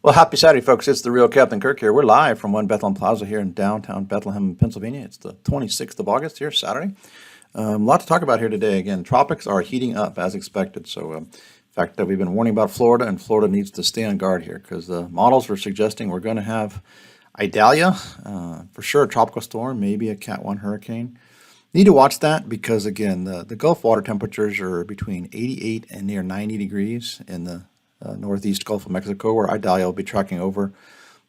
Well, happy Saturday, folks. It's the real Captain Kirk here. We're live from One Bethlehem Plaza here in downtown Bethlehem, Pennsylvania. It's the 26th of August here, Saturday. A lot to talk about here today. Again, tropics are heating up as expected. So, in fact, we've been warning about Florida, and Florida needs to stay on guard here because the models are suggesting we're going to have Idalia, for sure a tropical storm, maybe a Cat 1 hurricane. Need to watch that because, again, the Gulf water temperatures are between 88 and near 90 degrees in the northeast Gulf of Mexico, where Idalia will be tracking over.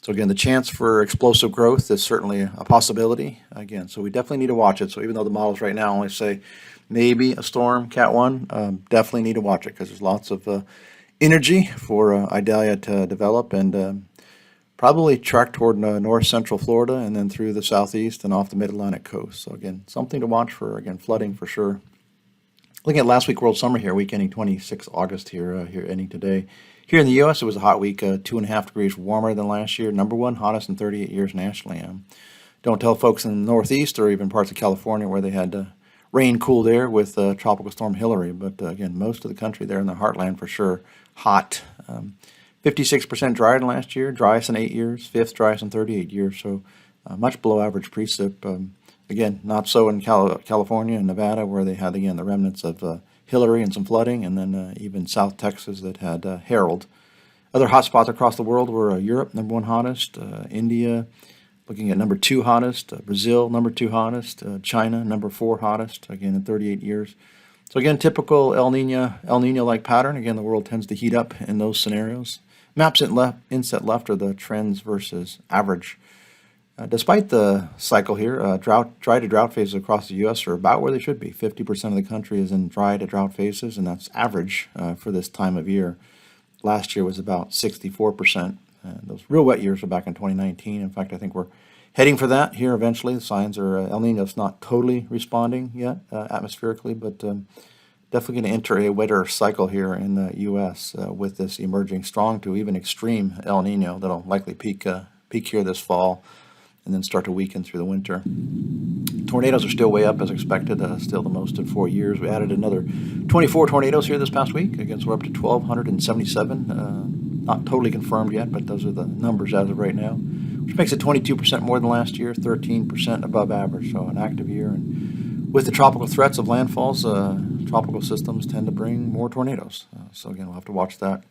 So again, the chance for explosive growth is certainly a possibility. Again, so we definitely need to watch it. So even though the models right now only say maybe a storm, Cat 1, definitely need to watch it because there's lots of energy for Idalia to develop and probably track toward north central Florida and then through the southeast and off the mid-Atlantic coast. So again, something to watch for, again, flooding for sure. Looking at last week World Summer here, week ending 26 August here ending today. Here in the U.S., it was a hot week, 2.5 degrees warmer than last year. Number one hottest in 38 years nationally. Don't tell folks in the Northeast or even parts of California where they had rain cool there with Tropical Storm Hillary. But again, most of the country there in the heartland for sure, hot. 56% drier than last year, driest in 8 years, fifth driest in 38 years. So much below average precip. Again, not so in California and Nevada, where they had, again, the remnants of Hillary and some flooding, and then even South Texas that had Harold. Other hot spots across the world were Europe, number one hottest, India, looking at number two hottest, Brazil, number two hottest, China, number four hottest, again, in 38 years. So again, typical El Nino-like pattern. Again, the world tends to heat up in those scenarios. Maps inset left are the trends versus average. Despite the cycle here, dry to drought phases across the U.S. are about where they should be. 50% of the country is in dry to drought phases, and that's average for this time of year. Last year was about 64%. Those real wet years were back in 2019. In fact, I think we're heading for that here eventually. The signs are El Nino's not totally responding yet atmospherically, but definitely going to enter a wetter cycle here in the U.S. With this emerging strong to even extreme El Nino that'll likely peak here this fall and then start to weaken through the winter. Tornadoes are still way up as expected, still the most in 4 years. We added another 24 tornadoes here this past week. Again, so we're up to 1,277. Not totally confirmed yet, but those are the numbers as of right now, which makes it 22% more than last year, 13% above average, so an active year. And with the tropical threats of landfalls, tropical systems tend to bring more tornadoes. So again, we'll have to watch that.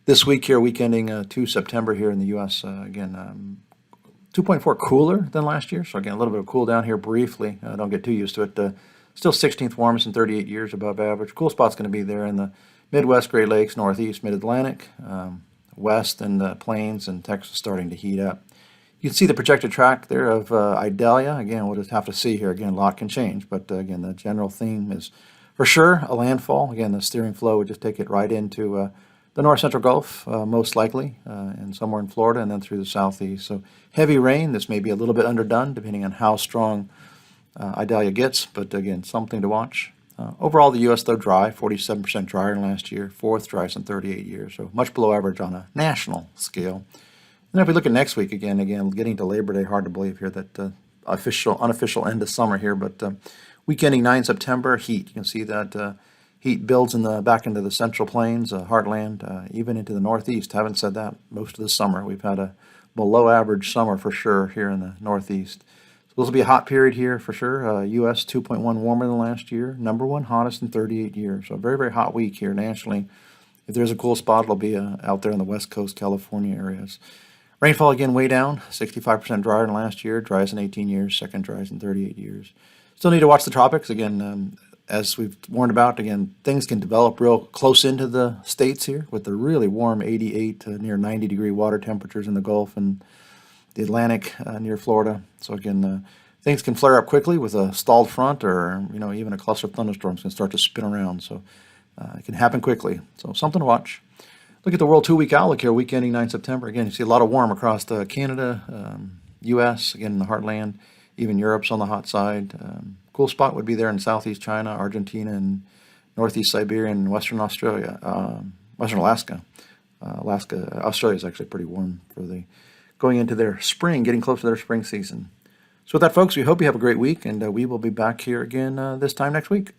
This week here, week ending 2 September here in the U.S., again, 2.4 cooler than last year, so again, a little bit of cool down here briefly. Don't get too used to it. Still 16th warmest in 38 years, above average. Cool spot's going to be there in the Midwest, Great Lakes, Northeast, Mid-Atlantic, West, and the Plains, and Texas starting to heat up. You can see the projected track there of Idalia. Again, we'll just have to see here. Again, a lot can change, but again, the general theme is for sure a landfall. Again, the steering flow would just take it right into the north central Gulf, most likely, and somewhere in Florida, and then through the southeast. So heavy rain. This may be a little bit underdone, depending on how strong Idalia gets, but again, something to watch. Overall, the U.S., though, dry, 47% drier than last year, fourth driest in 38 years, so much below average on a national scale. And then if we look at next week, again, getting to Labor Day, hard to believe here that unofficial end of summer here, but week ending 9 September, heat. You can see that heat builds back into the Central Plains, heartland, even into the Northeast. Haven't said that most of the summer. We've had a below average summer for sure here in the Northeast. So this will be a hot period here for sure. U.S. 2.1 warmer than last year. Number one hottest in 38 years. So a very, very hot week here nationally. If there's a cool spot, it'll be out there in the West Coast, California areas. Rainfall again way down, 65% drier than last year. Driest in 18 years, second driest in 38 years. Still need to watch the tropics. Again, as we've warned about, again, things can develop real close into the states here with the really warm 88 to near 90 degree water temperatures in the Gulf and the Atlantic near Florida. So again, things can flare up quickly with a stalled front or, even a cluster of thunderstorms can start to spin around. So it can happen quickly. So something to watch. Look at the World 2-week outlook here, week ending 9 September. Again, you see a lot of warm across Canada, U.S., again in the heartland. Even Europe's on the hot side. Cool spot would be there in southeast China, Argentina, and northeast Siberia, and western Australia, western Alaska. Australia is actually pretty warm for going into their spring, getting close to their spring season. So with that, folks, we hope you have a great week, and we will be back here again this time next week.